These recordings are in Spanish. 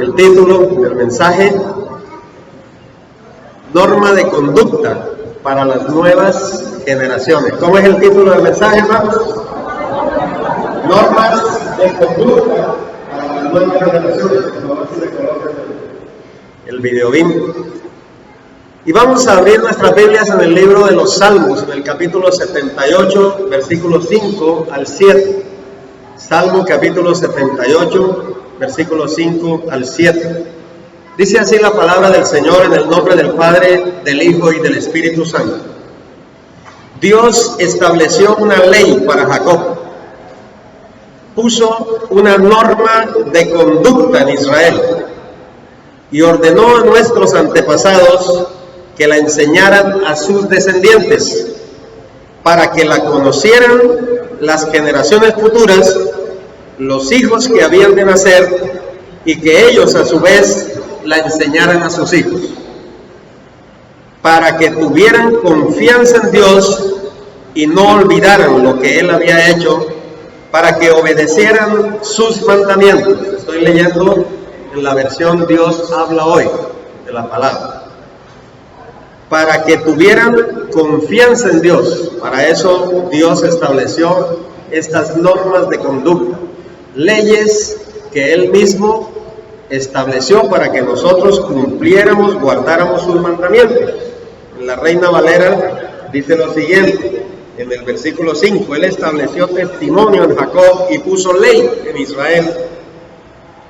El título del mensaje: Norma de conducta para las nuevas generaciones. ¿Cómo es el título del mensaje, hermanos? Normas de conducta para las nuevas generaciones. Por favor, si se coloca el video BIM. Y vamos a abrir nuestras Biblias en el libro de los Salmos, en el capítulo 78, versículos 5 al 7. Salmo capítulo 78, versículos 5 al 7. Dice así la palabra del Señor, en el nombre del Padre, del Hijo y del Espíritu Santo. Dios estableció una ley para Jacob. Puso una norma de conducta en Israel y ordenó a nuestros antepasados que la enseñaran a sus descendientes, para que la conocieran las generaciones futuras, los hijos que habían de nacer, y que ellos a su vez la enseñaran a sus hijos, para que tuvieran confianza en Dios y no olvidaran lo que Él había hecho, para que obedecieran sus mandamientos. Estoy leyendo en la versión Dios habla hoy de la palabra. Para que tuvieran confianza en Dios. Para eso Dios estableció estas normas de conducta, leyes que Él mismo estableció para que nosotros cumpliéramos, guardáramos sus mandamientos. En la Reina Valera dice lo siguiente, en el versículo 5, Él estableció testimonio en Jacob y puso ley en Israel,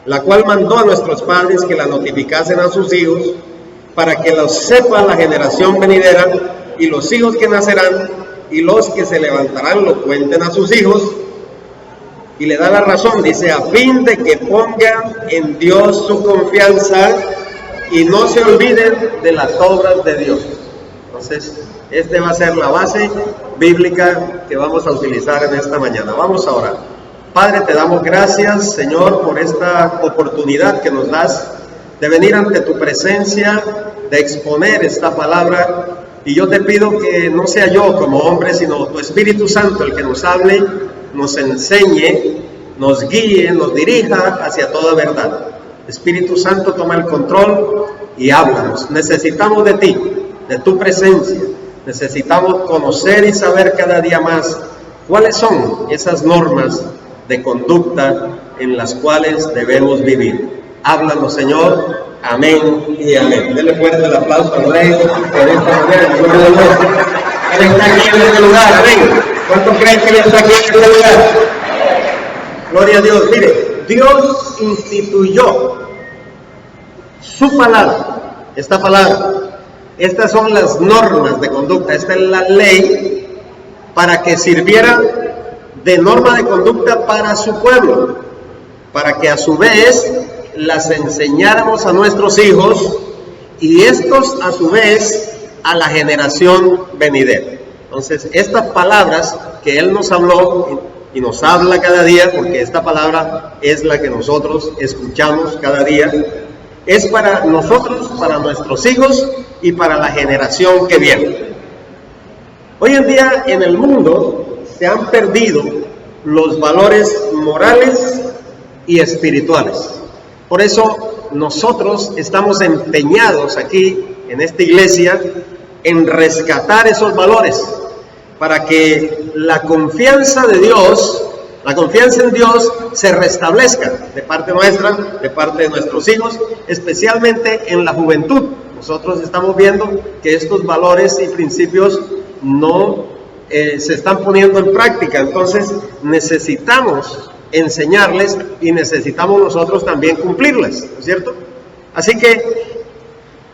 la cual mandó a nuestros padres que la notificasen a sus hijos, para que los sepa la generación venidera, y los hijos que nacerán, y los que se levantarán lo cuenten a sus hijos. Y le da la razón, dice, a fin de que pongan en Dios su confianza y no se olviden de las obras de Dios. Entonces, esta va a ser la base bíblica que vamos a utilizar en esta mañana. Vamos a orar. Padre, te damos gracias, Señor, por esta oportunidad que nos das de venir ante tu presencia, de exponer esta palabra. Y yo te pido que no sea yo como hombre, sino tu Espíritu Santo el que nos hable, nos enseñe, nos guíe, nos dirija hacia toda verdad. Espíritu Santo, toma el control y háblanos. Necesitamos de ti, de tu presencia. Necesitamos conocer y saber cada día más cuáles son esas normas de conducta en las cuales debemos vivir. Háblanos, Señor. Amén y amén. Denle fuerte el aplauso al Rey por esta manera. Él está aquí en este lugar. Amén. ¿Cuántos creen que Él está aquí en este lugar? Gloria a Dios. Mire, Dios instituyó su palabra, esta palabra. Estas son las normas de conducta. Esta es la ley para que sirviera de norma de conducta para su pueblo, para que a su vez las enseñáramos a nuestros hijos y estos a su vez a la generación venidera. Entonces, estas palabras que Él nos habló y nos habla cada día, porque esta palabra es la que nosotros escuchamos cada día, es para nosotros, para nuestros hijos y para la generación que viene. Hoy en día en el mundo se han perdido los valores morales y espirituales. Por eso nosotros estamos empeñados aquí en esta iglesia en rescatar esos valores para que la confianza de Dios, la confianza en Dios se restablezca de parte nuestra, de parte de nuestros hijos, especialmente en la juventud. Nosotros estamos viendo que estos valores y principios no se están poniendo en práctica, entonces necesitamos enseñarles y necesitamos nosotros también cumplirles, ¿no es cierto? Así que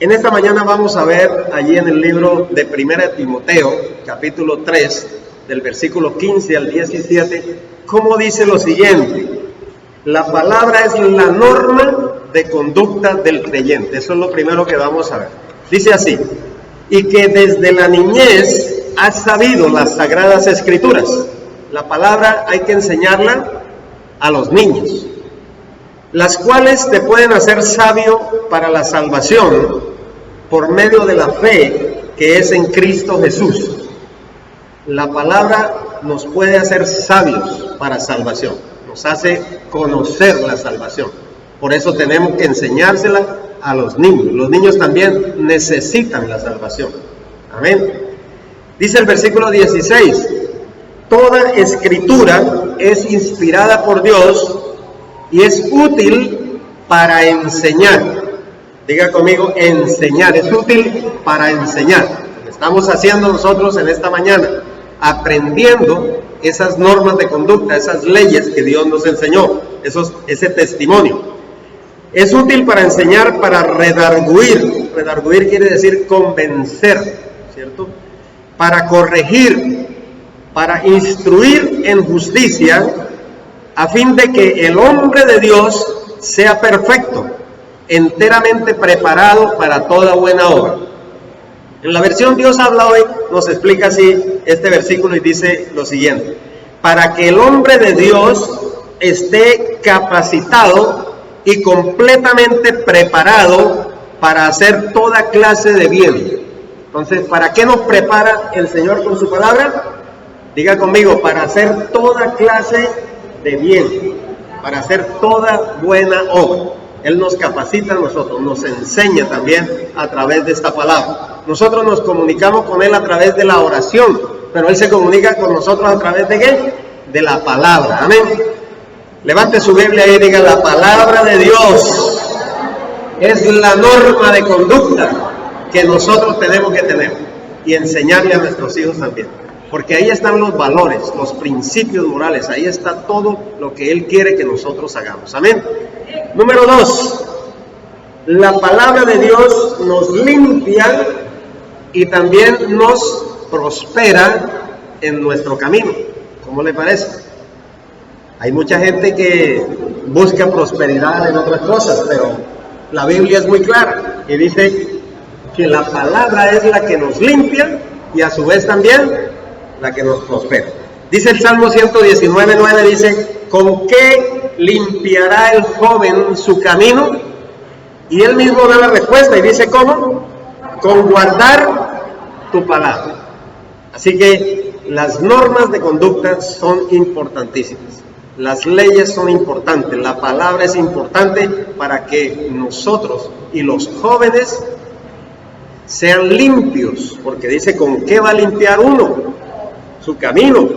en esta mañana vamos a ver allí en el libro de 1 Timoteo, capítulo 3, del versículo 15 al 17, cómo dice lo siguiente: la palabra es la norma de conducta del creyente. Eso es lo primero que vamos a ver. Dice así: y que desde la niñez has sabido las sagradas escrituras. La palabra hay que enseñarla a los niños, las cuales te pueden hacer sabio para la salvación por medio de la fe que es en Cristo Jesús. La palabra nos puede hacer sabios para salvación, nos hace conocer la salvación. Por eso tenemos que enseñársela a los niños. Los niños también necesitan la salvación. Amén. Dice el versículo 16, toda escritura es inspirada por Dios y es útil para enseñar. Diga conmigo, enseñar. Es útil para enseñar. Lo que estamos haciendo nosotros en esta mañana, aprendiendo esas normas de conducta, esas leyes que Dios nos enseñó, ese testimonio. Es útil para enseñar, para redarguir. Redarguir quiere decir convencer, ¿cierto? Para corregir, para instruir en justicia, a fin de que el hombre de Dios sea perfecto, enteramente preparado para toda buena obra. En la versión Dios habla hoy, nos explica así este versículo y dice lo siguiente: para que el hombre de Dios esté capacitado y completamente preparado para hacer toda clase de bien. Entonces, ¿para qué nos prepara el Señor con su palabra? Diga conmigo, para hacer toda clase de bien, para hacer toda buena obra. Él nos capacita a nosotros, nos enseña también a través de esta palabra. Nosotros nos comunicamos con Él a través de la oración, pero Él se comunica con nosotros a través de ¿qué? De la palabra. Amén. Levante su Biblia y diga: la palabra de Dios es la norma de conducta que nosotros tenemos que tener y enseñarle a nuestros hijos también. Porque ahí están los valores, los principios morales, ahí está todo lo que Él quiere que nosotros hagamos. Amén. Número 2, la palabra de Dios nos limpia y también nos prospera en nuestro camino. ¿Cómo le parece? Hay mucha gente que busca prosperidad en otras cosas, pero la Biblia es muy clara y dice que la palabra es la que nos limpia y a su vez también la que nos prospera. Dice el Salmo 119:9, dice: ¿con qué limpiará el joven su camino? Y él mismo da la respuesta y dice: ¿cómo? Con guardar tu palabra. Así que las normas de conducta son importantísimas. Las leyes son importantes, la palabra es importante para que nosotros y los jóvenes sean limpios, porque dice: ¿con qué va a limpiar uno su camino?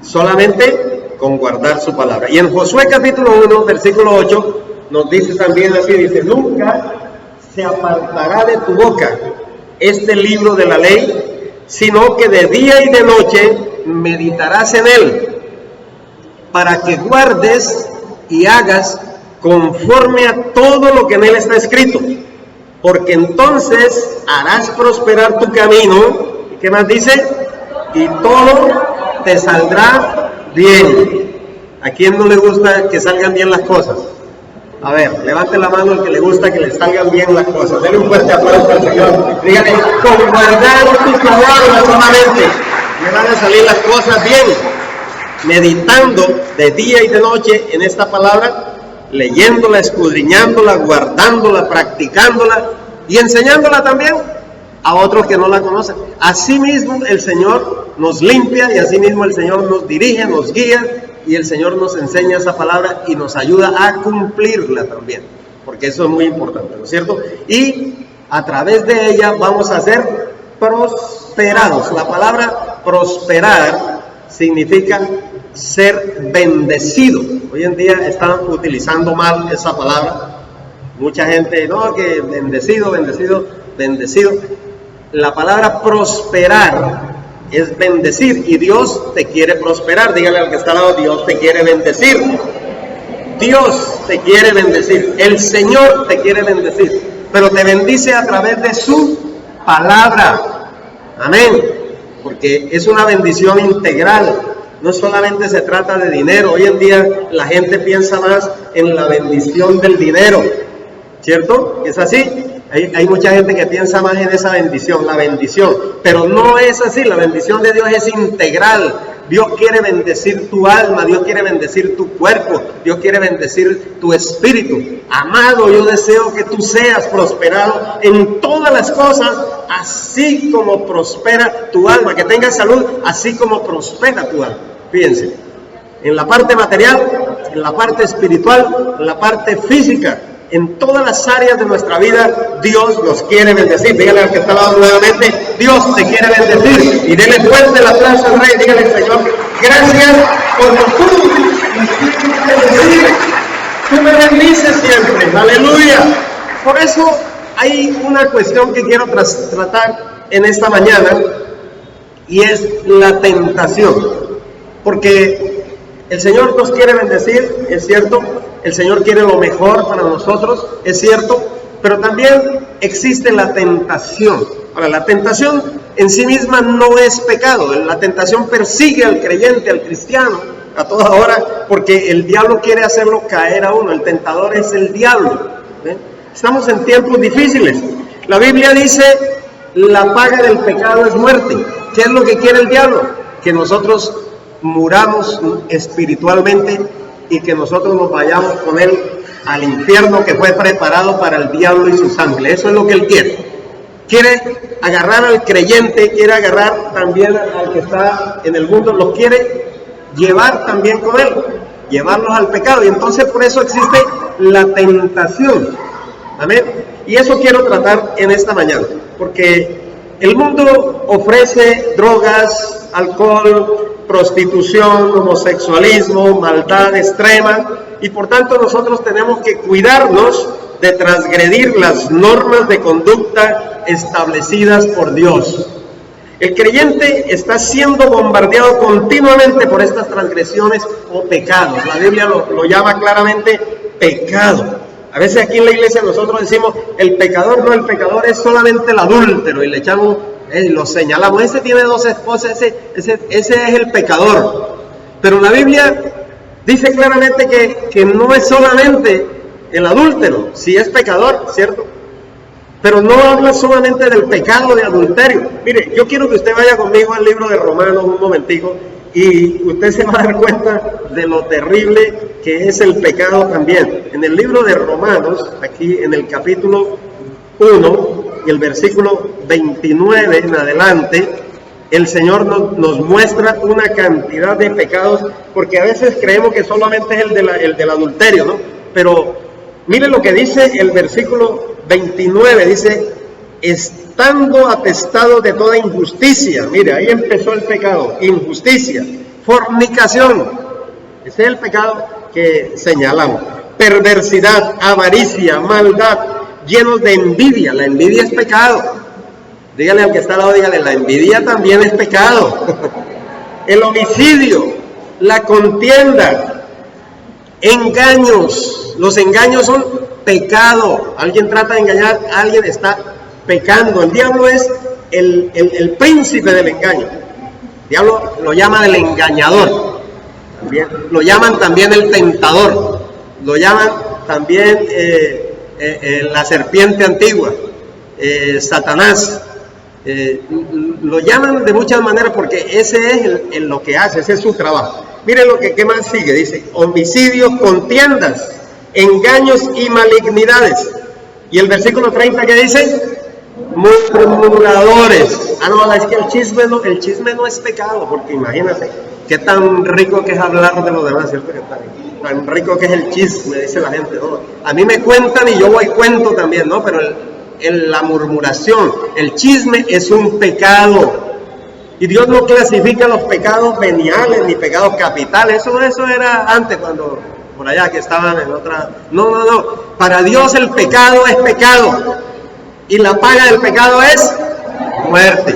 Solamente con guardar su palabra. Y en Josué capítulo 1, versículo 8, nos dice también así, dice: nunca se apartará de tu boca este libro de la ley, sino que de día y de noche meditarás en él, para que guardes y hagas conforme a todo lo que en él está escrito, porque entonces harás prosperar tu camino. ¿Y qué más dice? Y todo te saldrá bien. ¿A quién no le gusta que salgan bien las cosas? A ver, levante la mano el que le gusta que le salgan bien las cosas. Denle un fuerte aplauso al Señor. Dígale: con guardar tus palabras solamente me van a salir las cosas bien. Meditando de día y de noche en esta palabra, leyéndola, escudriñándola, guardándola, practicándola y enseñándola también a otros que no la conocen. Asimismo el Señor nos limpia y asimismo el Señor nos dirige, nos guía y el Señor nos enseña esa palabra y nos ayuda a cumplirla también, porque eso es muy importante, ¿no es cierto? Y a través de ella vamos a ser prosperados. La palabra prosperar significa ser bendecido. Hoy en día están utilizando mal esa palabra. Mucha gente, no, que bendecido, bendecido, bendecido. La palabra prosperar es bendecir y Dios te quiere prosperar. Dígale al que está al lado: Dios te quiere bendecir. Dios te quiere bendecir. El Señor te quiere bendecir, pero te bendice a través de su palabra. Amén. Porque es una bendición integral. No solamente se trata de dinero. Hoy en día la gente piensa más en la bendición del dinero, ¿cierto? ¿Es así? Hay mucha gente que piensa más en esa bendición, la bendición. Pero no es así. La bendición de Dios es integral. Dios quiere bendecir tu alma, Dios quiere bendecir tu cuerpo, Dios quiere bendecir tu espíritu. Amado, yo deseo que tú seas prosperado en todas las cosas, así como prospera tu alma, que tengas salud, así como prospera tu alma. Fíjense, en la parte material en la parte espiritual, en la parte física, en todas las áreas de nuestra vida. Dios nos quiere bendecir. Dígale al que está al lado nuevamente: Dios te quiere bendecir. Y dele fuerte el aplauso al Rey. Dígale: Señor, gracias porque tú me quieres bendecir. Tú me bendices siempre. Aleluya. Por eso hay una cuestión que quiero tratar en esta mañana, y es la tentación. Porque el Señor nos quiere bendecir, es cierto. El Señor quiere lo mejor para nosotros, es cierto. Pero también existe la tentación. Ahora, la tentación en sí misma no es pecado. La tentación persigue al creyente, al cristiano, a toda hora, porque el diablo quiere hacerlo caer a uno. El tentador es el diablo. ¿Ven? Estamos en tiempos difíciles. La Biblia dice: la paga del pecado es muerte. ¿Qué es lo que quiere el diablo? Que nosotros muramos espiritualmente y que nosotros nos vayamos con él al infierno que fue preparado para el diablo y sus ángeles. Eso es lo que él quiere. Quiere agarrar al creyente, quiere agarrar también al que está en el mundo, lo quiere llevar también con él, llevarlos al pecado. Y entonces por eso existe la tentación. Amén. Y eso quiero tratar en esta mañana, porque el mundo ofrece drogas, alcohol, prostitución, homosexualismo, maldad extrema, y por tanto nosotros tenemos que cuidarnos de transgredir las normas de conducta establecidas por Dios. El creyente está siendo bombardeado continuamente por estas transgresiones o pecados. La Biblia lo llama claramente pecado. A veces aquí en la iglesia nosotros decimos: el pecador, no, el pecador es solamente el adúltero, y le echamos, lo señalamos: ese tiene 2 esposas, ese es el pecador. Pero la Biblia dice claramente que no es solamente el adúltero, sí es pecador, ¿cierto? Pero no habla solamente del pecado de adulterio. Mire, yo quiero que usted vaya conmigo al libro de Romanos un momentico, y usted se va a dar cuenta de lo terrible que es el pecado también. En el libro de Romanos, aquí en el capítulo 1 y el versículo 29 en adelante, el Señor nos muestra una cantidad de pecados, porque a veces creemos que solamente es el del adulterio, ¿no? Pero mire lo que dice el versículo 29, dice: estando atestado de toda injusticia. Mire, ahí empezó el pecado: injusticia, fornicación, ese es el pecado que señalamos, perversidad, avaricia, maldad, llenos de envidia. La envidia es pecado. Dígale al que está al lado, dígale: la envidia también es pecado. El homicidio, la contienda, engaños. Los engaños son pecado. Alguien trata de engañar a alguien, está pecando. El diablo es el príncipe del engaño. El diablo lo llama el engañador. También lo llaman también el tentador. Lo llaman también la serpiente antigua, Satanás. Lo llaman de muchas maneras porque ese es lo que hace, ese es su trabajo. Miren lo que más sigue, dice: homicidios, contiendas, engaños y malignidades. Y el versículo 30 que dice: murmuradores. No, es que el chisme no es pecado, porque imagínate qué tan rico que es hablar de los demás, ¿cierto? Tan rico que es el chisme, dice la gente, ¿no? A mí me cuentan y yo voy cuento también, ¿no? Pero la murmuración, el chisme es un pecado. Y Dios no clasifica los pecados veniales ni pecados capitales. Eso era antes, cuando por allá que estaban en otra. No. Para Dios el pecado es pecado. Y la paga del pecado es muerte.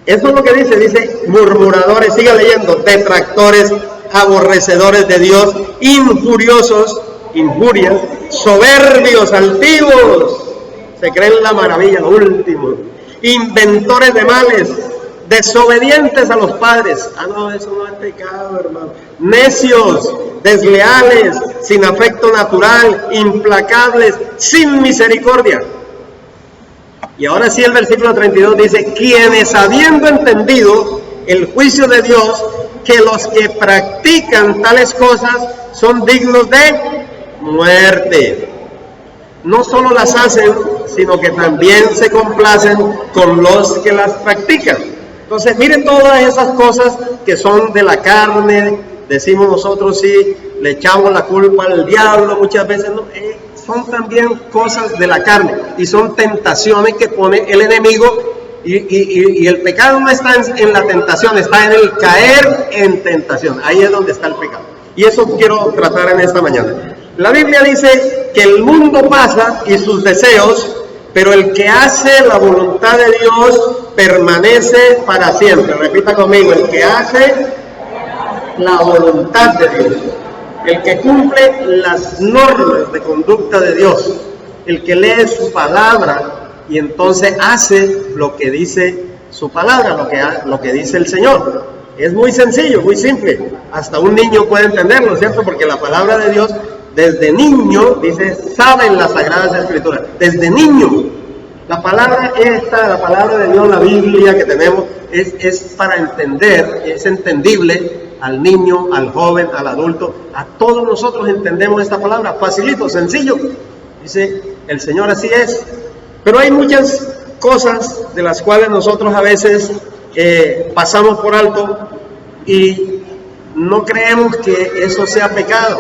Eso es lo que dice murmuradores, siga leyendo: detractores, aborrecedores de Dios, injuriosos, injurias, soberbios, altivos, se creen la maravilla, lo último, inventores de males, desobedientes a los padres. No, eso no es pecado, hermano. Necios, desleales, sin afecto natural, implacables, sin misericordia. Y ahora sí el versículo 32 dice: quienes habiendo entendido el juicio de Dios, que los que practican tales cosas son dignos de muerte. No solo las hacen, sino que también se complacen con los que las practican. Entonces, miren todas esas cosas que son de la carne, decimos nosotros, sí, le echamos la culpa al diablo muchas veces, no, son también cosas de la carne y son tentaciones que pone el enemigo. Y el pecado no está en la tentación, está en el caer en tentación. Ahí es donde está el pecado. Y eso quiero tratar en esta mañana. La Biblia dice que el mundo pasa y sus deseos, pero el que hace la voluntad de Dios permanece para siempre. Repita conmigo, el que hace la voluntad de Dios, el que cumple las normas de conducta de Dios, el que lee su palabra y entonces hace lo que dice su palabra, lo que dice el Señor. Es muy sencillo, muy simple. Hasta un niño puede entenderlo, ¿cierto? Porque la palabra de Dios, desde niño, dice, saben las Sagradas Escrituras. Desde niño. La palabra esta, la palabra de Dios, la Biblia que tenemos, es para entender, es entendible al niño, al joven, al adulto. A todos nosotros entendemos esta palabra, facilito, sencillo. Dice el Señor, así es. Pero hay muchas cosas de las cuales nosotros a veces pasamos por alto y no creemos que eso sea pecado.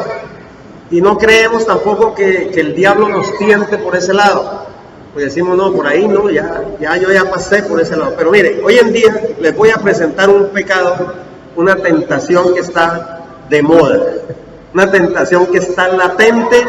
Y no creemos tampoco que el diablo nos tiente por ese lado. Pues decimos, no, por ahí no, yo ya pasé por ese lado. Pero mire, hoy en día les voy a presentar un pecado, una tentación que está de moda. Una tentación que está latente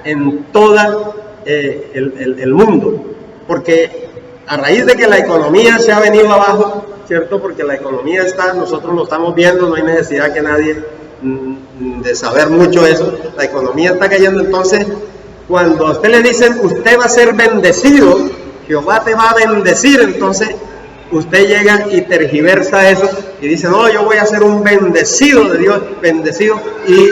en toda el mundo, porque a raíz de que la economía se ha venido abajo, ¿cierto? Porque la economía está, nosotros lo estamos viendo, no hay necesidad que nadie de saber mucho eso, la economía está cayendo. Entonces, cuando a usted le dicen, usted va a ser bendecido, Jehová te va a bendecir, entonces usted llega y tergiversa eso y dice, no, yo voy a ser un bendecido de Dios, bendecido, y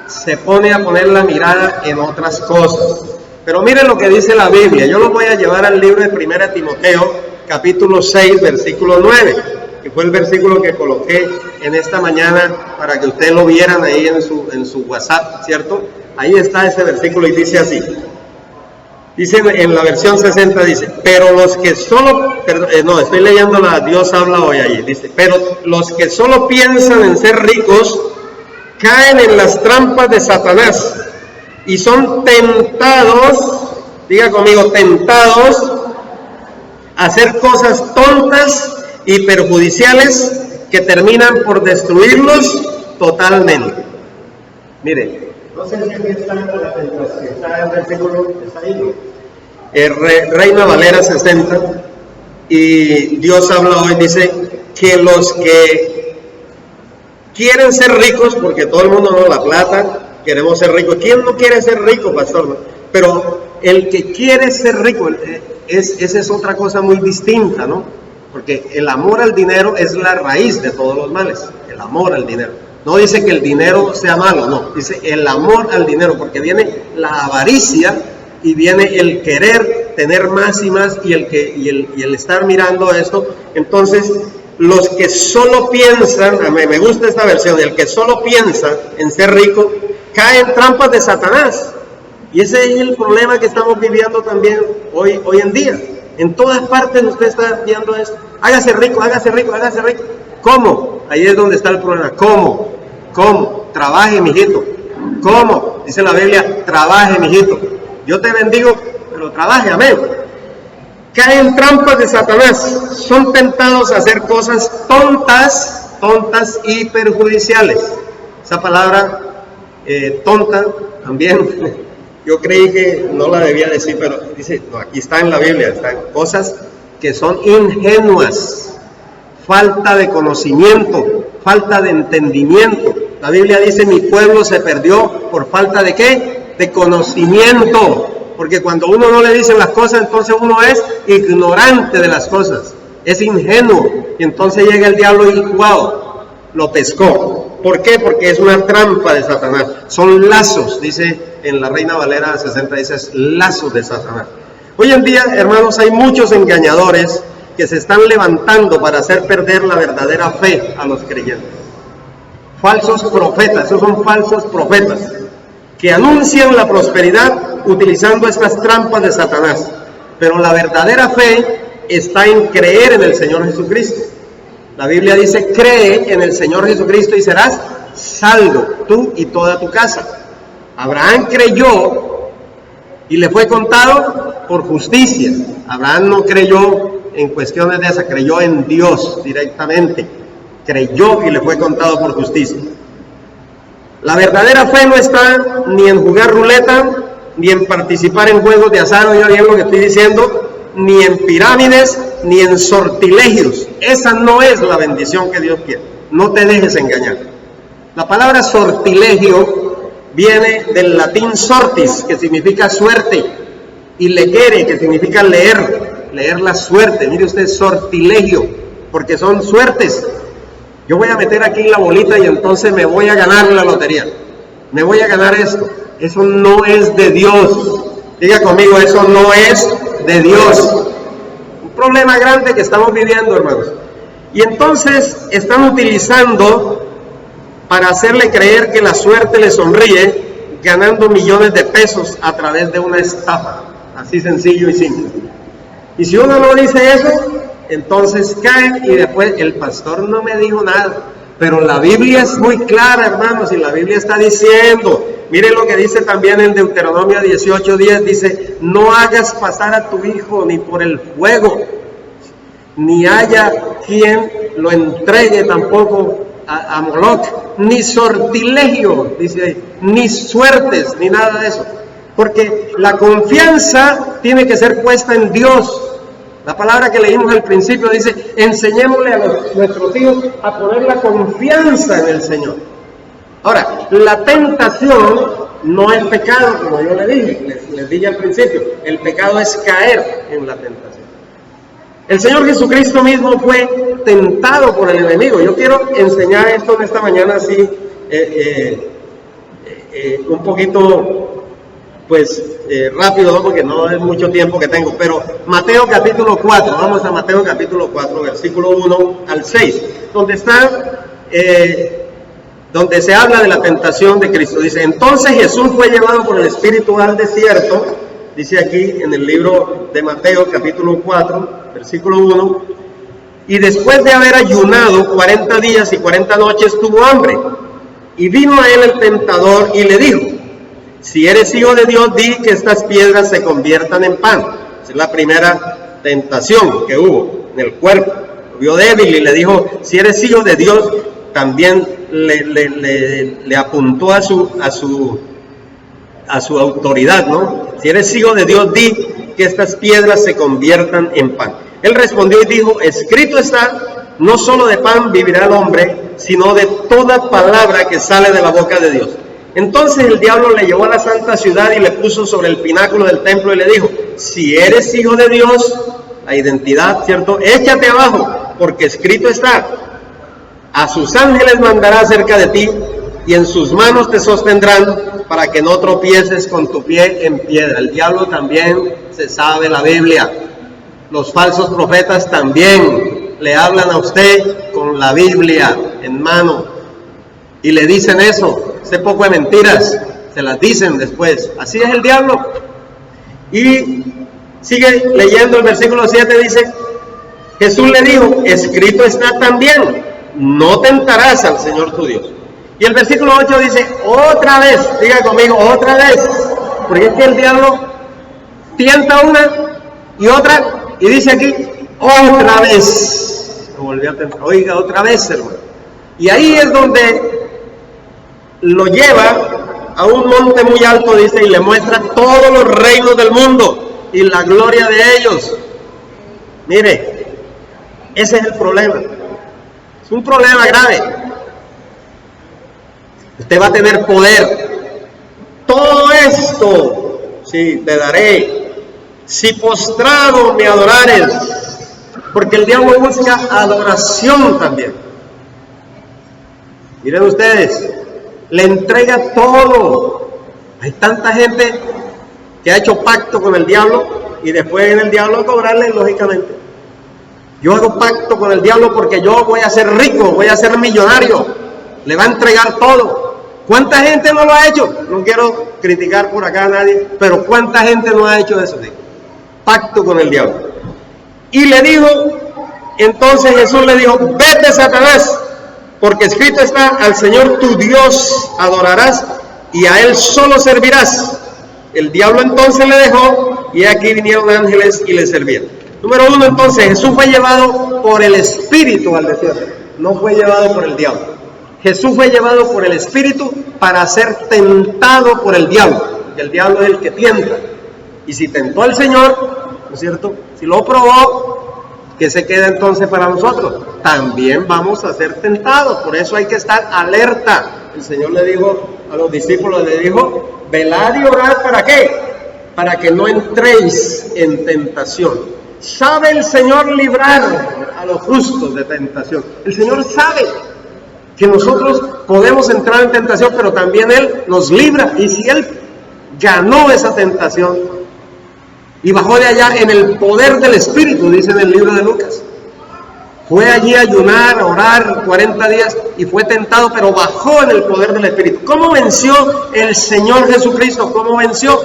se pone a poner la mirada en otras cosas. Pero miren lo que dice la Biblia. Yo lo voy a llevar al libro de 1 Timoteo, capítulo 6, versículo 9, que fue el versículo que coloqué en esta mañana para que ustedes lo vieran ahí en su WhatsApp, ¿cierto? Ahí está ese versículo y dice así. Dice en la versión 60, dice, pero los que solo, estoy leyendo la Dios habla hoy ahí, dice, pero los que solo piensan en ser ricos caen en las trampas de Satanás y son tentados, diga conmigo, tentados a hacer cosas tontas y perjudiciales que terminan por destruirlos totalmente. Mire, no sé si aquí está la tentación, está el versículo, está ahí, Reina Valera 60, y Dios habla hoy, dice que los que quieren ser ricos, porque todo el mundo no, la plata, queremos ser ricos. ¿Quién no quiere ser rico, pastor? Pero el que quiere ser rico, esa es otra cosa muy distinta, ¿no? Porque el amor al dinero es la raíz de todos los males, el amor al dinero. No dice que el dinero sea malo, no, dice el amor al dinero, porque viene la avaricia y viene el querer tener más y más y el estar mirando esto. Entonces, los que solo piensan, me gusta esta versión, el que solo piensa en ser rico, cae en trampas de Satanás. Y ese es el problema que estamos viviendo también hoy en día. En todas partes usted está viendo esto. Hágase rico, hágase rico, hágase rico. ¿Cómo? Ahí es donde está el problema. ¿Cómo? ¿Cómo? Trabaje, mijito. ¿Cómo? Dice la Biblia, trabaje, mijito. Yo te bendigo, pero trabaje, amén. Caen en trampas de Satanás. Son tentados a hacer cosas tontas y perjudiciales. Esa palabra tonta también, yo creí que no la debía decir, pero dice, no, aquí está en la Biblia, están cosas que son ingenuas, falta de conocimiento, falta de entendimiento. La Biblia dice, mi pueblo se perdió por falta de ¿qué? De conocimiento. Porque cuando uno no le dicen las cosas, entonces uno es ignorante de las cosas, es ingenuo. Y entonces llega el diablo y ¡wow!, lo pescó. ¿Por qué? Porque es una trampa de Satanás. Son lazos, dice en la Reina Valera 60, dice lazos de Satanás. Hoy en día, hermanos, hay muchos engañadores que se están levantando para hacer perder la verdadera fe a los creyentes. Falsos profetas, esos son falsos profetas que anuncian la prosperidad utilizando estas trampas de Satanás. Pero la verdadera fe está en creer en el Señor Jesucristo. La Biblia dice, cree en el Señor Jesucristo y serás salvo, tú y toda tu casa. Abraham creyó y le fue contado por justicia. Abraham no creyó en cuestiones de esas, creyó en Dios directamente. Creyó y le fue contado por justicia. La verdadera fe no está ni en jugar ruleta, ni en participar en juegos de azar, oiga bien lo que estoy diciendo, ni en pirámides, ni en sortilegios. Esa no es la bendición que Dios quiere. No te dejes engañar. La palabra sortilegio viene del latín sortis, que significa suerte, y legere, que significa leer la suerte. Mire usted, sortilegio, porque son suertes. Yo voy a meter aquí la bolita y entonces me voy a ganar la lotería. Me voy a ganar esto. Eso no es de Dios. Diga conmigo, eso no es de Dios. Un problema grande que estamos viviendo, hermanos. Y entonces están utilizando para hacerle creer que la suerte le sonríe, ganando millones de pesos a través de una estafa. Así sencillo y simple. Y si uno no dice eso, entonces cae y después el pastor no me dijo nada. Pero la Biblia es muy clara, hermanos, y la Biblia está diciendo, miren lo que dice también en Deuteronomio 18:10, dice, no hagas pasar a tu hijo ni por el fuego, ni haya quien lo entregue tampoco a Moloch, ni sortilegio, dice ahí, ni suertes, ni nada de eso. Porque la confianza tiene que ser puesta en Dios. La palabra que leímos al principio dice, enseñémosle a nuestros hijos a poner la confianza en el Señor. Ahora, la tentación no es pecado, como yo le dije, les dije al principio, el pecado es caer en la tentación. El Señor Jesucristo mismo fue tentado por el enemigo. Yo quiero enseñar esto en esta mañana así, un poquito, pues, rápido, ¿no? Porque no es mucho tiempo que tengo, pero Mateo capítulo 4, vamos a Mateo capítulo 4, versículo 1 al 6, donde está, donde se habla de la tentación de Cristo. Dice, entonces Jesús fue llevado por el Espíritu al desierto, dice aquí en el libro de Mateo capítulo 4, versículo 1, y después de haber ayunado 40 días y 40 noches tuvo hambre, y vino a él el tentador y le dijo, si eres hijo de Dios, di que estas piedras se conviertan en pan. Esa es la primera tentación que hubo en el cuerpo. Lo vio débil y le dijo, si eres hijo de Dios, también le apuntó a su autoridad, ¿no? Si eres hijo de Dios, di que estas piedras se conviertan en pan. Él respondió y dijo, escrito está, no solo de pan vivirá el hombre, sino de toda palabra que sale de la boca de Dios. Entonces el diablo le llevó a la santa ciudad y le puso sobre el pináculo del templo y le dijo, si eres hijo de Dios, la identidad, ¿cierto? Échate abajo, porque escrito está, a sus ángeles mandará cerca de ti y en sus manos te sostendrán para que no tropieces con tu pie en piedra. El diablo también se sabe la Biblia. Los falsos profetas también le hablan a usted con la Biblia en mano y le dicen eso. Ese poco de mentiras, se las dicen después. Así es el diablo. Y sigue leyendo el versículo 7, dice, Jesús le dijo, escrito está también, no tentarás al Señor tu Dios. Y el versículo 8 dice, otra vez, diga conmigo, otra vez, porque es que el diablo tienta una y otra, y dice aquí, otra vez, lo volvió a tentar, oiga, otra vez, hermano. Y ahí es donde lo lleva a un monte muy alto, dice, y le muestra todos los reinos del mundo y la gloria de ellos. Mire, ese es el problema. Es un problema grave. Usted va a tener poder. Todo esto, sí, te daré, si postrado me adorares, porque el diablo busca adoración también. Miren ustedes, le entrega todo. Hay tanta gente que ha hecho pacto con el diablo y después viene el diablo a cobrarle, lógicamente. Yo hago pacto con el diablo porque yo voy a ser rico, voy a ser millonario. Le va a entregar todo. ¿Cuánta gente no lo ha hecho? No quiero criticar por acá a nadie, pero ¿cuánta gente no ha hecho eso? Pacto con el diablo. Y le dijo, entonces Jesús le dijo, vete, Satanás, Porque escrito está: al Señor tu Dios adorarás y a Él solo servirás. El diablo entonces le dejó, y aquí vinieron ángeles y le servían. Número 1, entonces, Jesús fue llevado por el Espíritu al desierto, no fue llevado por el diablo. Jesús fue llevado por el Espíritu para ser tentado por el diablo, porque el diablo es el que tienta. Y si tentó al Señor, ¿no es cierto? Si lo probó, ¿qué se queda entonces para nosotros? También vamos a ser tentados, por eso hay que estar alerta. El Señor le dijo a los discípulos, le dijo: velad y orad, ¿para qué? Para que no entréis en tentación. ¿Sabe el Señor librar a los justos de tentación? El Señor sabe que nosotros podemos entrar en tentación, pero también Él nos libra. Y si Él ganó esa tentación y bajó de allá en el poder del Espíritu, dice en el libro de Lucas, fue allí a ayunar, a orar 40 días y fue tentado, pero bajó en el poder del Espíritu. ¿Cómo venció el Señor Jesucristo? ¿Cómo venció?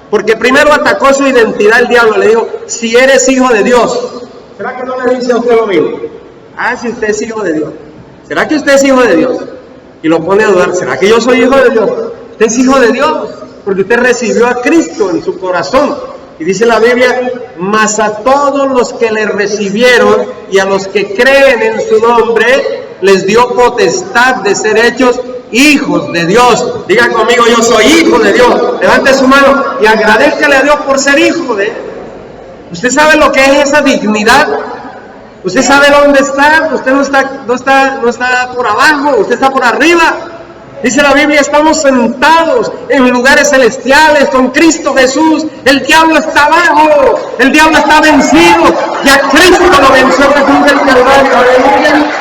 Porque primero atacó su identidad el diablo, le dijo: si eres hijo de Dios. ¿Será que no le dice a usted lo mismo? Ah, si usted es hijo de Dios. ¿Será que usted es hijo de Dios? Y lo pone a dudar: ¿será que yo soy hijo de Dios? Usted es hijo de Dios, porque usted recibió a Cristo en su corazón. Y dice la Biblia: mas a todos los que le recibieron y a los que creen en su nombre, les dio potestad de ser hechos hijos de Dios. Diga conmigo: yo soy hijo de Dios. Levante su mano y agradezcale a Dios por ser hijo de Él. ¿Usted sabe lo que es esa dignidad? ¿Usted sabe dónde está? Usted no está por abajo, usted está por arriba. Dice la Biblia: estamos sentados en lugares celestiales con Cristo Jesús. El diablo está abajo, el diablo está vencido. Ya Cristo lo venció, Jesús del Calvario. Aleluya.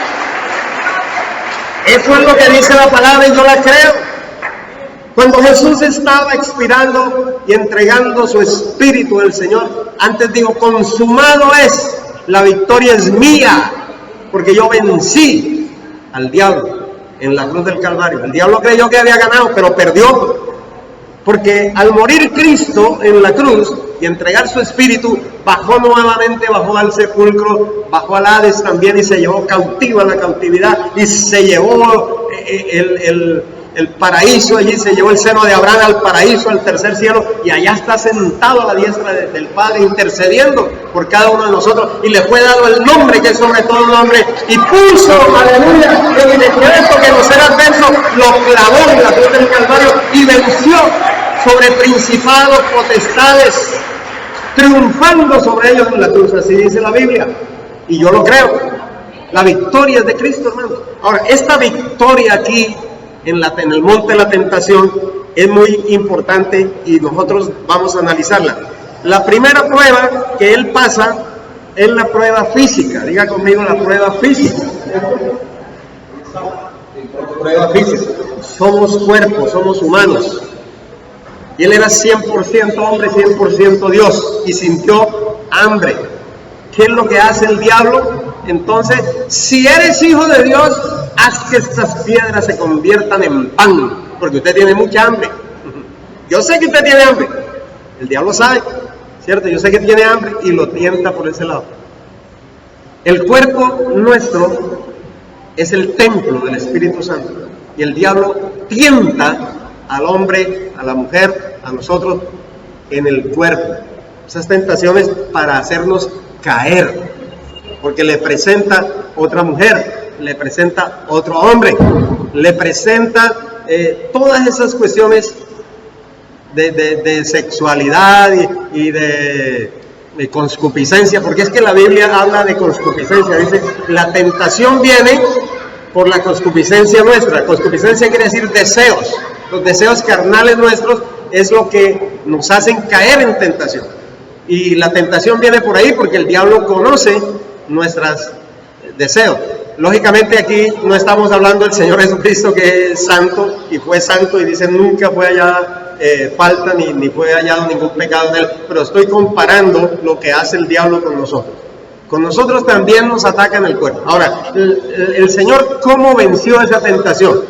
Eso es lo que dice la palabra y yo la creo. Cuando Jesús estaba expirando y entregando su espíritu al Señor, antes dijo: consumado es, la victoria es mía, porque yo vencí al diablo en la cruz del Calvario. El diablo creyó que había ganado, pero perdió, porque al morir Cristo en la cruz y entregar su espíritu, bajó nuevamente, bajó al sepulcro, bajó al Hades también, y se llevó cautivo a la cautividad, y se llevó el paraíso allí, se llevó el seno de Abraham al paraíso, al tercer cielo, y allá está sentado a la diestra del Padre, intercediendo por cada uno de nosotros, y le fue dado el nombre que es sobre todo nombre, y puso, aleluya, en el decreto que nos era adverso, lo clavó en la cruz del Calvario y venció sobre principados, potestades, triunfando sobre ellos en la cruz. Así dice la Biblia, y yo lo creo. La victoria es de Cristo, hermano. Ahora, esta victoria aquí en el monte de la tentación es muy importante y nosotros vamos a analizarla. La primera prueba que Él pasa es la prueba física. Diga conmigo: la prueba física. Prueba física. Somos cuerpos, somos humanos. Y Él era 100% hombre, 100% Dios, y sintió hambre. ¿Qué es lo que hace el diablo? Entonces, si eres hijo de Dios, haz que estas piedras se conviertan en pan, porque usted tiene mucha hambre. Yo sé que usted tiene hambre, el diablo sabe, ¿cierto? Yo sé que tiene hambre y lo tienta por ese lado. El cuerpo nuestro es el templo del Espíritu Santo, y el diablo tienta al hombre, a la mujer, a nosotros en el cuerpo. Esas tentaciones para hacernos caer, porque le presenta otra mujer, le presenta otro hombre, le presenta todas esas cuestiones de sexualidad y de concupiscencia, porque es que la Biblia habla de concupiscencia. Dice: la tentación viene por la concupiscencia nuestra. Concupiscencia quiere decir deseos. Los deseos carnales nuestros es lo que nos hacen caer en tentación. Y la tentación viene por ahí porque el diablo conoce nuestros deseos. Lógicamente aquí no estamos hablando del Señor Jesucristo, que es santo y fue santo, y dice nunca fue hallada falta ni fue hallado ningún pecado en Él. Pero estoy comparando lo que hace el diablo con nosotros. Con nosotros también nos ataca en el cuerpo. Ahora, el Señor, ¿cómo venció esa tentación?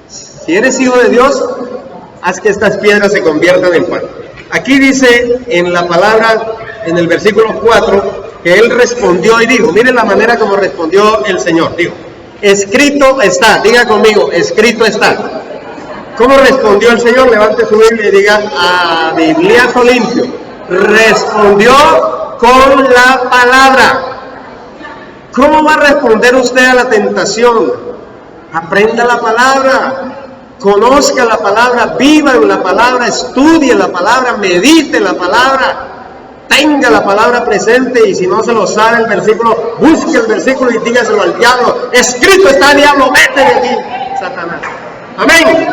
Si eres hijo de Dios, haz que estas piedras se conviertan en pan. Aquí dice en la palabra, en el versículo 4, que Él respondió y dijo, miren la manera como respondió el Señor. Dijo: escrito está. Diga conmigo, escrito está. ¿Cómo respondió el Señor? Levante su Biblia y diga, a bibliazo limpio. Respondió con la palabra. ¿Cómo va a responder usted a la tentación? Aprenda la palabra, conozca la palabra, viva en la palabra, estudie la palabra, medite la palabra, tenga la palabra presente, y si no se lo sabe el versículo, busque el versículo y dígaselo al diablo. Escrito está, diablo, vete de aquí, Satanás. Amén.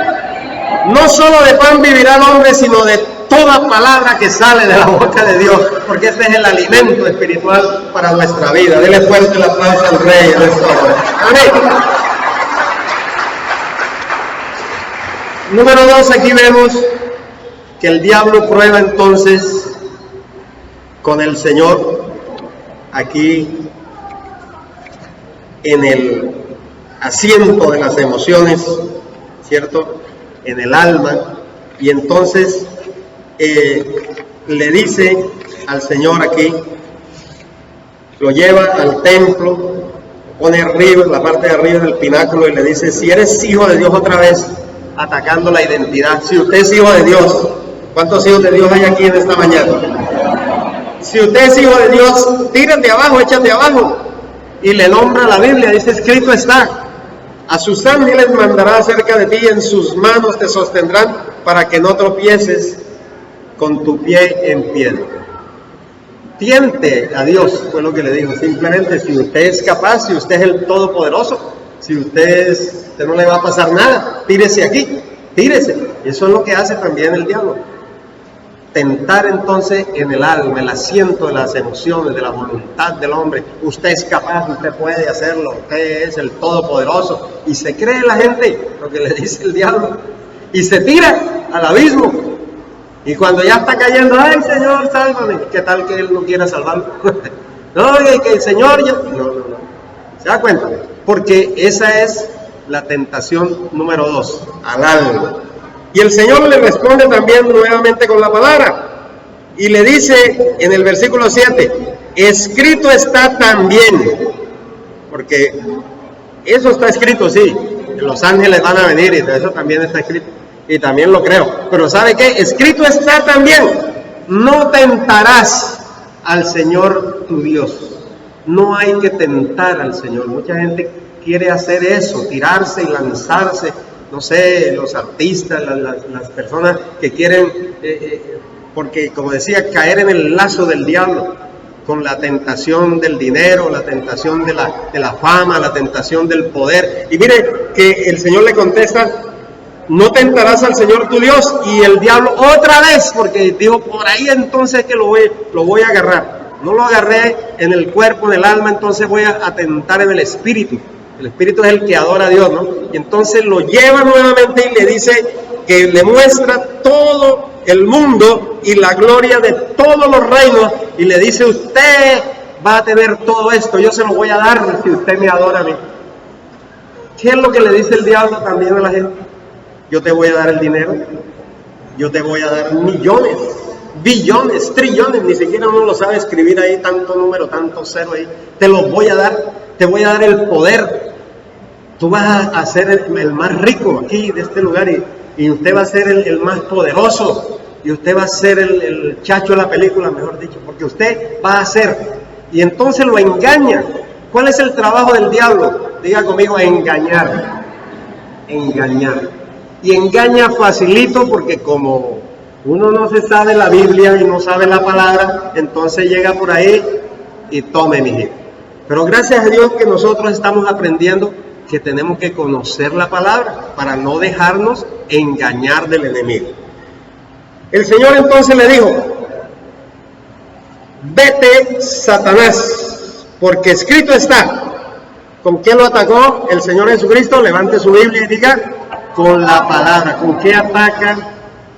No solo de pan vivirá el hombre, sino de toda palabra que sale de la boca de Dios, porque este es el alimento espiritual para nuestra vida. Dele fuerte el aplauso al Rey en esta hora. Amén. Número 2, aquí vemos que el diablo prueba entonces con el Señor aquí en el asiento de las emociones, ¿cierto? En el alma, y entonces le dice al Señor aquí, lo lleva al templo, pone arriba, en la parte de arriba del pináculo, y le dice, si eres hijo de Dios, otra vez atacando la identidad. Si usted es hijo de Dios, ¿cuántos hijos de Dios hay aquí en esta mañana? Si usted es hijo de Dios, tírate abajo, échate abajo, y le nombra la Biblia, dice, escrito está, a sus ángeles mandará acerca de ti, y en sus manos te sostendrán para que no tropieces con tu pie en piedra. Tiente a Dios, fue lo que le dijo. Simplemente, si usted es capaz, si usted es el Todopoderoso, si usted no le va a pasar nada, tírese aquí, tírese. Eso es lo que hace también el diablo. Tentar entonces en el alma, el asiento de las emociones, de la voluntad del hombre. Usted es capaz, usted puede hacerlo, usted es el Todopoderoso. Y se cree la gente lo que le dice el diablo. Y se tira al abismo. Y cuando ya está cayendo, ay Señor, sálvame. ¿Qué tal que Él no quiera salvarlo? No, que el Señor ya... No. ¿Se da cuenta? Porque esa es la tentación número 2, al alma. Y el Señor le responde también nuevamente con la palabra. Y le dice en el versículo 7, escrito está también. Porque eso está escrito, sí. Los ángeles van a venir y eso también está escrito. Y también lo creo. Pero ¿sabe qué? Escrito está también. No tentarás al Señor tu Dios. No hay que tentar al Señor. Mucha gente quiere hacer eso, tirarse y lanzarse. No sé, los artistas, las personas que quieren, porque como decía, caer en el lazo del diablo, con la tentación del dinero, la tentación de la fama, la tentación del poder. Y mire que el Señor le contesta, no tentarás al Señor tu Dios. Y el diablo otra vez, porque dijo, por ahí entonces que lo voy a agarrar. No lo agarré en el cuerpo, en el alma, entonces voy a tentar en el espíritu. El espíritu es el que adora a Dios, ¿no? Y entonces lo lleva nuevamente y le dice que le muestra todo el mundo y la gloria de todos los reinos. Y le dice, usted va a tener todo esto, yo se lo voy a dar si usted me adora a mí. ¿Qué es lo que le dice el diablo también a la gente? Yo te voy a dar el dinero, yo te voy a dar millones, billones, trillones, ni siquiera uno lo sabe escribir ahí, tanto número, tanto cero ahí. Te los voy a dar, te voy a dar el poder. Tú vas a ser el más rico aquí de este lugar y usted va a ser el más poderoso y usted va a ser el chacho de la película, mejor dicho, porque usted va a ser. Y entonces lo engaña. ¿Cuál es el trabajo del diablo? Diga conmigo, engañar. Engañar. Y engaña facilito porque como uno no se sabe la Biblia y no sabe la palabra, entonces llega por ahí y tome mi hijo. Pero gracias a Dios que nosotros estamos aprendiendo que tenemos que conocer la palabra para no dejarnos engañar del enemigo. El Señor entonces le dijo, vete, Satanás, porque escrito está. ¿Con qué lo atacó el Señor Jesucristo? Levante su Biblia y diga, con la palabra. ¿Con qué ataca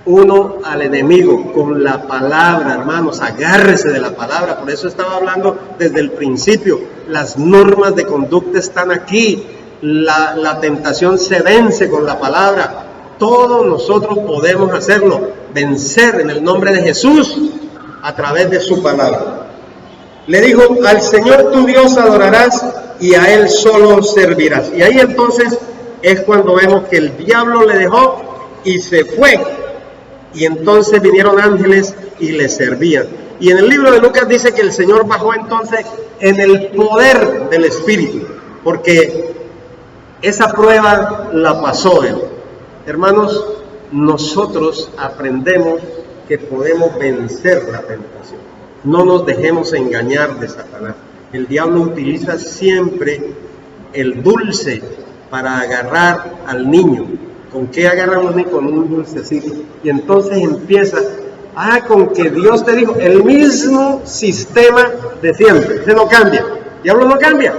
uno al enemigo? Con la palabra, hermanos, agárrese de la palabra. Por eso estaba hablando desde el principio. Las normas de conducta están aquí. La tentación se vence con la palabra. Todos nosotros podemos hacerlo, vencer en el nombre de Jesús a través de su palabra. Le dijo, al Señor tu Dios adorarás y a él solo servirás. Y ahí entonces es cuando vemos que el diablo le dejó y se fue. Y entonces vinieron ángeles y le servían. Y en el libro de Lucas dice que el Señor bajó entonces en el poder del Espíritu, porque esa prueba la pasó él. Hermanos, nosotros aprendemos que podemos vencer la tentación. No nos dejemos engañar de Satanás. El diablo utiliza siempre el dulce para agarrar al niño. ¿Con qué agarran los niños? Con un dulcecito. Y entonces empieza, con que Dios te dijo, el mismo sistema de siempre. Ese no cambia. El diablo no cambia.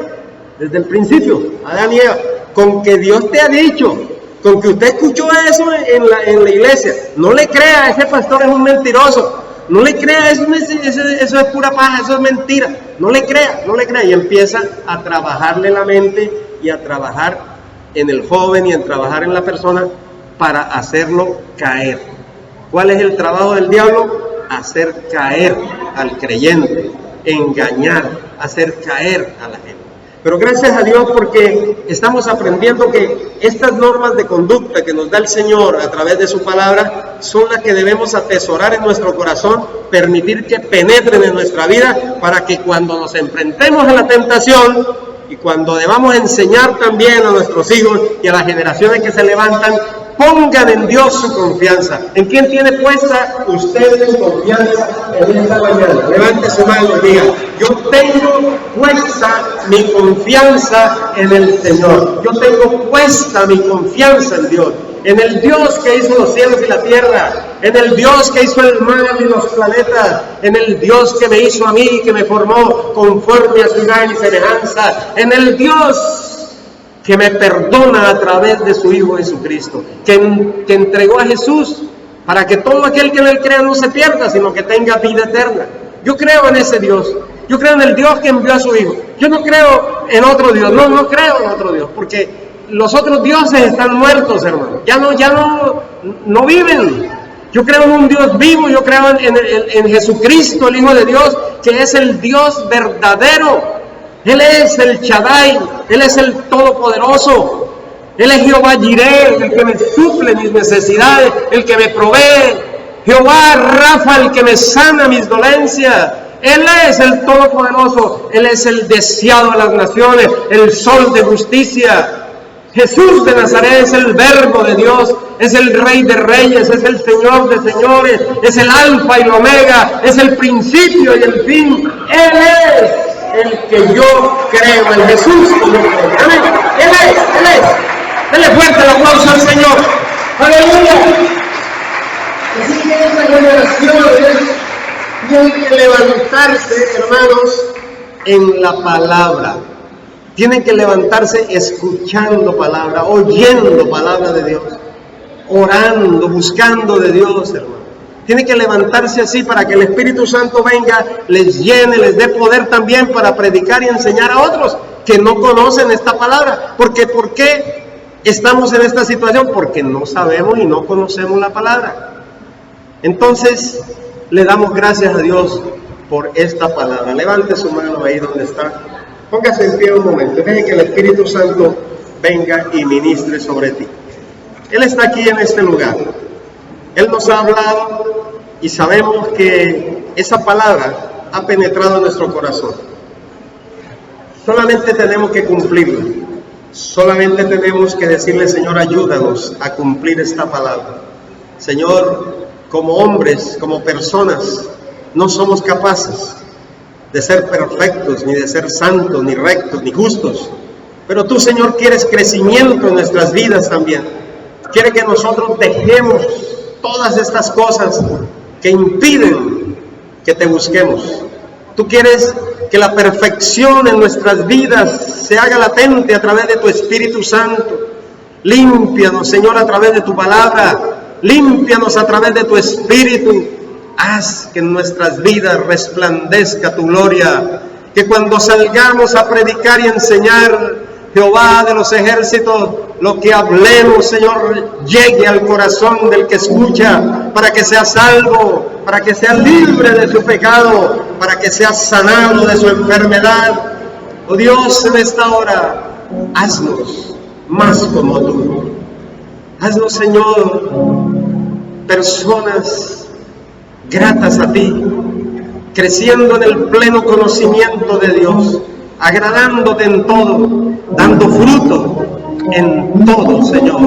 Desde el principio, Adán y Eva. Con que Dios te ha dicho, con que usted escuchó eso en la iglesia, no le crea, ese pastor es un mentiroso. No le crea, eso es pura paja, eso es mentira. No le crea. Y empieza a trabajarle la mente y a trabajar en el joven y a trabajar en la persona para hacerlo caer. ¿Cuál es el trabajo del diablo? Hacer caer al creyente, engañar, hacer caer a la gente. Pero gracias a Dios porque estamos aprendiendo que estas normas de conducta que nos da el Señor a través de su palabra son las que debemos atesorar en nuestro corazón, permitir que penetren en nuestra vida para que cuando nos enfrentemos a la tentación y cuando debamos enseñar también a nuestros hijos y a las generaciones que se levantan, pongan en Dios su confianza. ¿En quién tiene puesta usted su confianza en esta mañana? Levante su mano y diga, yo tengo puesta mi confianza en el Señor. Yo tengo puesta mi confianza en Dios. En el Dios que hizo los cielos y la tierra. En el Dios que hizo el mar y los planetas. En el Dios que me hizo a mí, que me formó conforme a su imagen y semejanza. En el Dios que me perdona a través de su Hijo Jesucristo, que entregó a Jesús para que todo aquel que en él crea no se pierda, sino que tenga vida eterna. Yo creo en ese Dios. Yo creo en el Dios que envió a su Hijo. Yo no creo en otro Dios. No creo en otro Dios, porque los otros dioses están muertos, hermano. Ya no viven. Yo creo en un Dios vivo. Yo creo en Jesucristo, el Hijo de Dios, que es el Dios verdadero. Él es el Shaddai, Él es el Todopoderoso, Él es Jehová Jireh, el que me suple mis necesidades, el que me provee, Jehová Rafa, el que me sana mis dolencias. Él es el Todopoderoso, Él es el deseado de las naciones, el sol de justicia. Jesús de Nazaret es el Verbo de Dios, es el Rey de Reyes, es el Señor de Señores, es el Alfa y el Omega, es el principio y el fin. Él es el que yo creo, el Jesús que yo creo. Amén. Él es. Dele fuerte el aplauso al Señor. Aleluya. Así que esta generación tiene que levantarse, hermanos, en la palabra. Tienen que levantarse escuchando palabra, oyendo palabra de Dios, orando, buscando de Dios, hermano. Tiene que levantarse así para que el Espíritu Santo venga, les llene, les dé poder también para predicar y enseñar a otros que no conocen esta palabra. Porque ¿por qué estamos en esta situación? Porque no sabemos y no conocemos la palabra. Entonces, le damos gracias a Dios por esta palabra. Levante su mano ahí donde está. Póngase en pie un momento. Deje que el Espíritu Santo venga y ministre sobre ti. Él está aquí en este lugar. Él nos ha hablado y sabemos que esa palabra ha penetrado en nuestro corazón. Solamente tenemos que cumplirla. Solamente tenemos que decirle, Señor, ayúdanos a cumplir esta palabra. Señor, como hombres, como personas, no somos capaces de ser perfectos, ni de ser santos, ni rectos, ni justos. Pero tú, Señor, quieres crecimiento en nuestras vidas también. Quiere que nosotros dejemos todas estas cosas que impiden que te busquemos. Tú quieres que la perfección en nuestras vidas se haga latente a través de tu Espíritu Santo. Límpianos, Señor, a través de tu palabra. Límpianos a través de tu Espíritu. Haz que en nuestras vidas resplandezca tu gloria. Que cuando salgamos a predicar y enseñar, Jehová de los ejércitos, lo que hablemos, Señor, llegue al corazón del que escucha, para que sea salvo, para que sea libre de su pecado, para que sea sanado de su enfermedad. Oh Dios, en esta hora, haznos más como tú. Haznos, Señor, personas gratas a ti, creciendo en el pleno conocimiento de Dios, agradándote en todo, dando fruto en todo, Señor.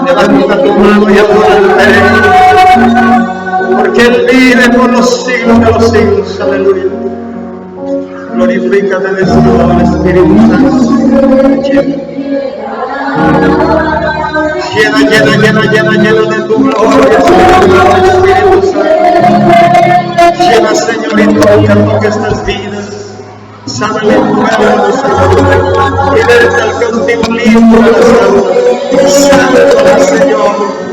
Levanta tu mano y adórale, porque Él vive por los siglos de los siglos. Aleluya. Glorifícate de Señor, Espíritu Santo. Llena de tu gloria, Señor, Espíritu Santo. Llena, Señor, y toca estas vidas. Sábale el pueblo, Señor, y vete al cautivo limpio de las almas. Sábale, Señor.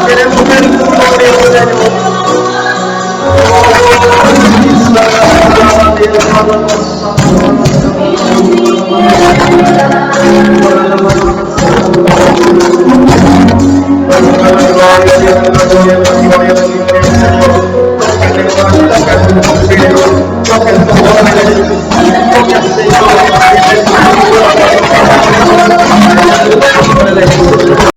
Queremos ver tu gloria, Señor.